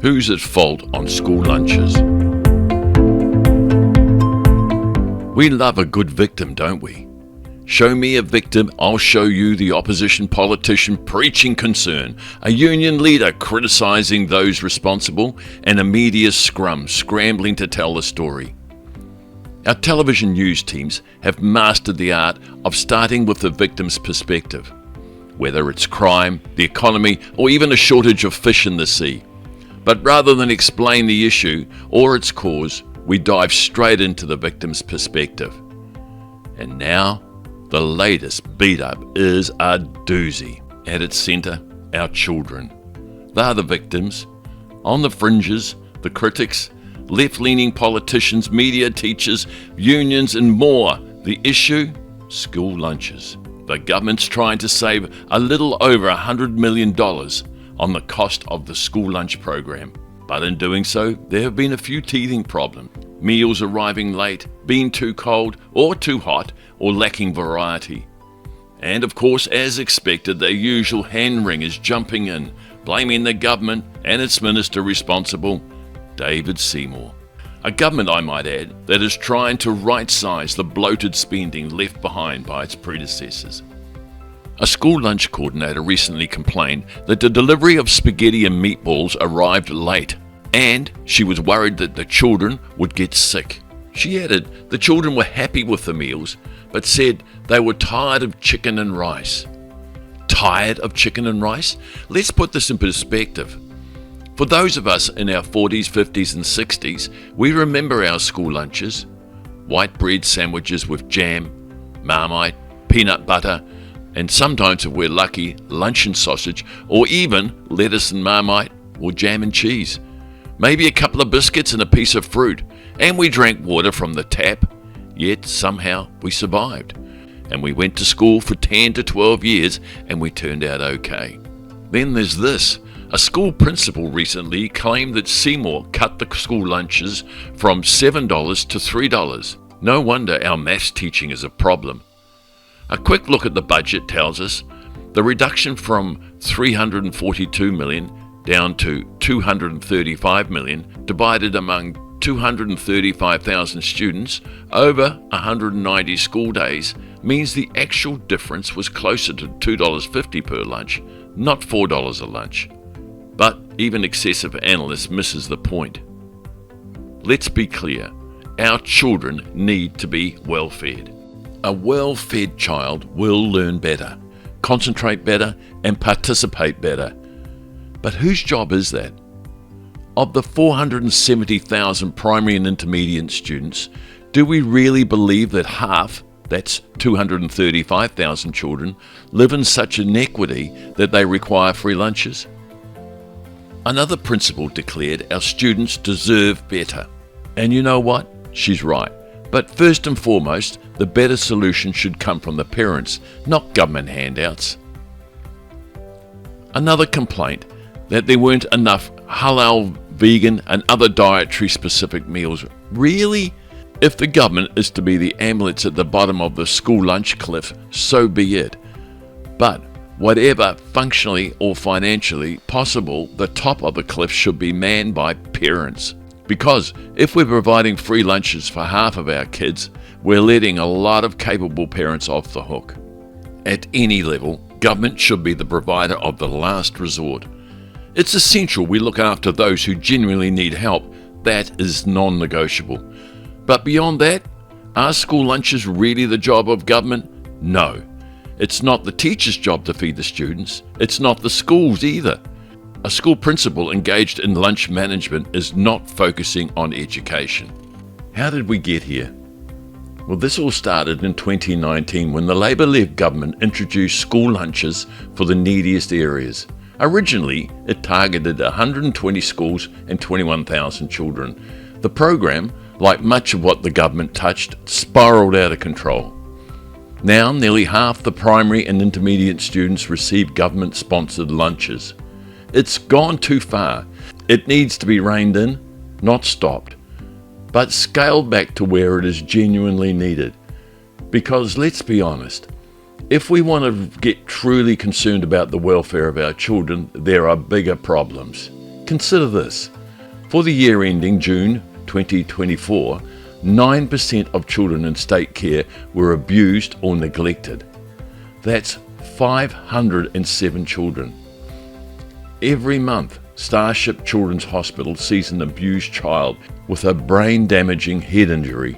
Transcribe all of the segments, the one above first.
Who's at fault on school lunches? We love a good victim, don't we? Show me a victim, I'll show you the opposition politician preaching concern, a union leader criticising those responsible, and a media scrum scrambling to tell the story. Our television news teams have mastered the art of starting with the victim's perspective, whether it's crime, the economy, or even a shortage of fish in the sea. But rather than explain the issue or its cause, we dive straight into the victim's perspective. And now, the latest beat-up is a doozy. At its centre, our children. They're the victims. On the fringes, the critics, left-leaning politicians, media, teachers, unions and more. The issue? School lunches. The government's trying to save a little over $100 million on the cost of the school lunch program. But in doing so, there have been a few teething problems. Meals arriving late, being too cold or too hot, or lacking variety. And of course, as expected, their usual hand-wringers jumping in, blaming the government and its minister responsible, David Seymour. A government, I might add, that is trying to right-size the bloated spending left behind by its predecessors. A school lunch coordinator recently complained that the delivery of spaghetti and meatballs arrived late, and she was worried that the children would get sick. She added the children were happy with the meals, but said they were tired of chicken and rice. Tired of chicken and rice? Let's put this in perspective. For those of us in our 40s, 50s and 60s, we remember our school lunches. White bread sandwiches with jam, Marmite, peanut butter, and sometimes, if we're lucky, luncheon sausage, or even lettuce and Marmite, or jam and cheese. Maybe a couple of biscuits and a piece of fruit, and we drank water from the tap, yet somehow we survived. And we went to school for 10 to 12 years, and we turned out okay. Then there's this. A school principal recently claimed that Seymour cut the school lunches from $7 to $3. No wonder our maths teaching is a problem. A quick look at the budget tells us the reduction from $342 million down to $235 million divided among 235,000 students over 190 school days means the actual difference was closer to $2.50 per lunch, not $4 a lunch. But even excessive analysts misses the point. Let's be clear, our children need to be well fed. A well-fed child will learn better, concentrate better, and participate better. But whose job is that? Of the 470,000 primary and intermediate students, do we really believe that half, that's 235,000 children, live in such inequity that they require free lunches? Another principal declared our students deserve better. And you know what? She's right. But first and foremost, the better solution should come from the parents, not government handouts. Another complaint that there weren't enough halal, vegan and other dietary specific meals. Really? If the government is to be the amulets at the bottom of the school lunch cliff, so be it. But whatever functionally or financially possible, the top of the cliff should be manned by parents. Because if we're providing free lunches for half of our kids, we're letting a lot of capable parents off the hook. At any level, government should be the provider of the last resort. It's essential we look after those who genuinely need help. That is non-negotiable. But beyond that, are school lunches really the job of government? No. It's not the teacher's job to feed the students. It's not the school's either. A school principal engaged in lunch management is not focusing on education. How did we get here? Well, this all started in 2019 when the Labour-led government introduced school lunches for the neediest areas. Originally, it targeted 120 schools and 21,000 children. The program, like much of what the government touched, spiraled out of control. Now, nearly half the primary and intermediate students receive government-sponsored lunches. It's gone too far. It needs to be reined in, not stopped, but scaled back to where it is genuinely needed. Because let's be honest, if we want to get truly concerned about the welfare of our children, there are bigger problems. Consider this. For the year ending June 2024, 9% of children in state care were abused or neglected. That's 507 children. Every month, Starship Children's Hospital sees an abused child with a brain-damaging head injury.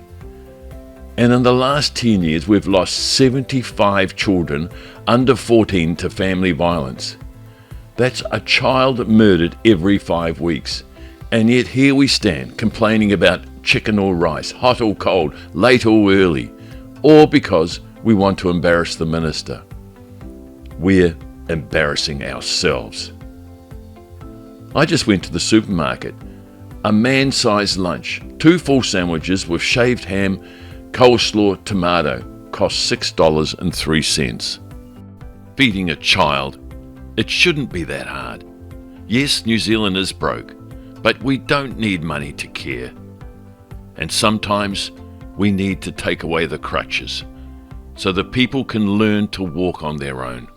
And in the last 10 years, we've lost 75 children under 14 to family violence. That's a child murdered every 5 weeks. And yet here we stand, complaining about chicken or rice, hot or cold, late or early, all because we want to embarrass the minister. We're embarrassing ourselves. I just went to the supermarket. A man-sized lunch, 2 full sandwiches with shaved ham, coleslaw, tomato, cost $6.03. Feeding a child, it shouldn't be that hard. Yes, New Zealand is broke, but we don't need money to care. And sometimes we need to take away the crutches so that people can learn to walk on their own.